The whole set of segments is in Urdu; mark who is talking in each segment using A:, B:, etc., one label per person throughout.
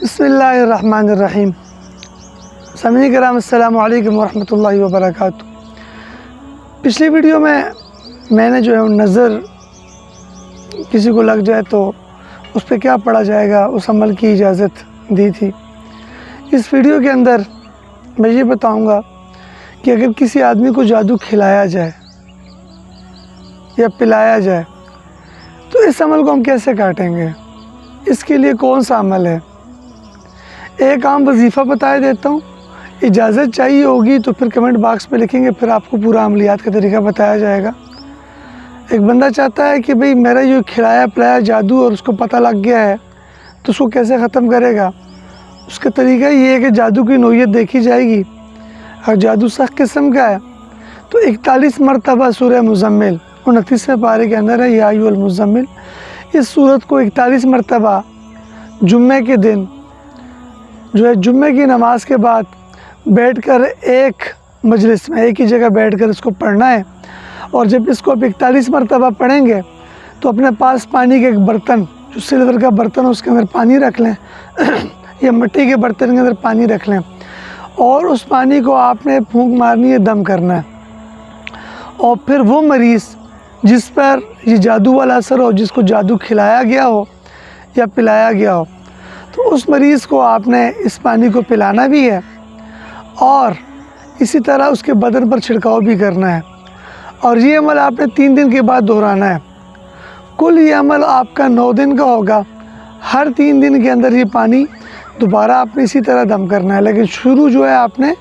A: بسم اللہ الرحمن الرحیم۔ سامعین کرام السلام علیکم ورحمۃ اللہ وبرکاتہ۔ پچھلی ویڈیو میں نے جو ہے نظر کسی کو لگ جائے تو اس پہ کیا پڑھا جائے گا، اس عمل کی اجازت دی تھی۔ اس ویڈیو کے اندر میں یہ بتاؤں گا کہ اگر کسی آدمی کو جادو کھلایا جائے یا پلایا جائے تو اس عمل کو ہم کیسے کاٹیں گے، اس کے لیے کون سا عمل ہے۔ ایک عام وظیفہ بتا دیتا ہوں، اجازت چاہیے ہوگی تو پھر کمنٹ باکس میں لکھیں گے، پھر آپ کو پورا عملیات کا طریقہ بتایا جائے گا۔ ایک بندہ چاہتا ہے کہ بھئی میرا جو کھلایا پلایا جادو اور اس کو پتہ لگ گیا ہے تو اس کو کیسے ختم کرے گا۔ اس کا طریقہ یہ ہے کہ جادو کی نوعیت دیکھی جائے گی۔ اگر جادو سخت قسم کا ہے تو 41 مرتبہ سورہ مزمل 29ویں پارے کے اندر ہے، یا ایھا المزمل، اس سورت کو 41 مرتبہ جمعے کے دن جو ہے جمعے کی نماز کے بعد بیٹھ کر ایک مجلس میں ایک ہی جگہ بیٹھ کر اس کو پڑھنا ہے۔ اور جب اس کو آپ 41 مرتبہ پڑھیں گے تو اپنے پاس پانی کے ایک برتن، جو سلور کا برتن ہو، اس کے اندر پانی رکھ لیں یا مٹی کے برتن کے اندر پانی رکھ لیں، اور اس پانی کو آپ نے پھونک مارنی ہے، دم کرنا ہے۔ اور پھر وہ مریض جس پر یہ جادو والا اثر ہو، جس کو جادو کھلایا گیا ہو یا پلایا گیا ہو، تو اس مریض کو آپ نے اس پانی کو پلانا بھی ہے اور اسی طرح اس کے بدن پر چھڑکاؤ بھی کرنا ہے، اور یہ عمل آپ نے 3 دن کے بعد دہرانا ہے۔ کل یہ عمل آپ کا 9 دن کا ہوگا۔ ہر 3 دن کے اندر یہ پانی دوبارہ آپ نے اسی طرح دم کرنا ہے، لیکن شروع جو ہے آپ نے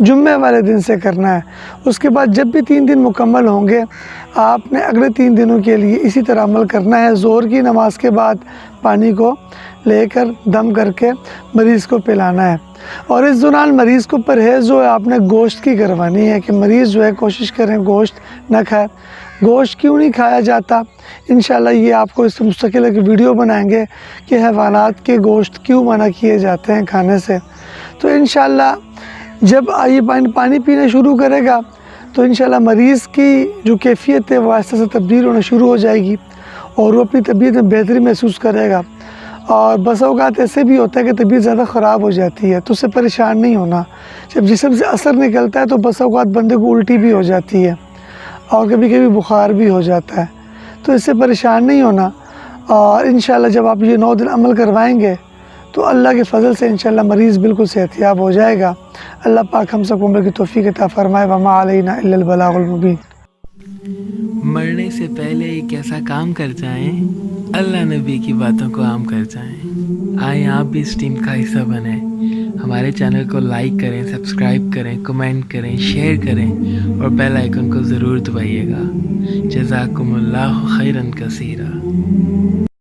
A: جمعے والے دن سے کرنا ہے۔ اس کے بعد جب بھی 3 دن مکمل ہوں گے آپ نے اگلے 3 دنوں کے لیے اسی طرح عمل کرنا ہے۔ ظہر کی نماز کے بعد پانی کو لے کر دم کر کے مریض کو پلانا ہے، اور اس دوران مریض کو پرہیز جو ہے آپ نے گوشت کی کروانی ہے، کہ مریض جو ہے کوشش کریں گوشت نہ کھائے۔ گوشت کیوں نہیں کھایا جاتا، انشاءاللہ یہ آپ کو اس سے مستقل ایک ویڈیو بنائیں گے کہ حیوانات کے گوشت کیوں منع کیے جاتے ہیں کھانے سے۔ تو انشاءاللہ جب یہ پانی پینا شروع کرے گا تو انشاءاللہ مریض کی جو کیفیت ہے وہ آہستہ سے تبدیل ہونا شروع ہو جائے گی، اور وہ اپنی طبیعت میں بہتری محسوس کرے گا۔ اور بس اوقات ایسے بھی ہوتا ہے کہ طبیعت زیادہ خراب ہو جاتی ہے تو اس سے پریشان نہیں ہونا۔ جب جسم سے اثر نکلتا ہے تو بس اوقات بندے کو الٹی بھی ہو جاتی ہے اور کبھی کبھی بخار بھی ہو جاتا ہے، تو اس سے پریشان نہیں ہونا۔ اور انشاءاللہ جب آپ یہ 9 دن عمل کروائیں گے تو اللہ کے فضل سے انشاءاللہ مریض بالکل صحت یاب ہو جائے گا۔ اللہ پاک ہم سب کو عمل کی توفیق عطا فرمائے۔ وما علینا الا البلاغ المبین۔
B: مرنے سے پہلے ایک ایسا کام کر جائیں، اللہ نبی کی باتوں کو عام کر جائیں۔ آئیں آپ بھی اس ٹیم کا حصہ بنیں، ہمارے چینل کو لائک کریں، سبسکرائب کریں، کمنٹ کریں، شیئر کریں اور بیل آئیکن کو ضرور دبائیے گا۔ جزاکم اللہ خیرا کثیرا۔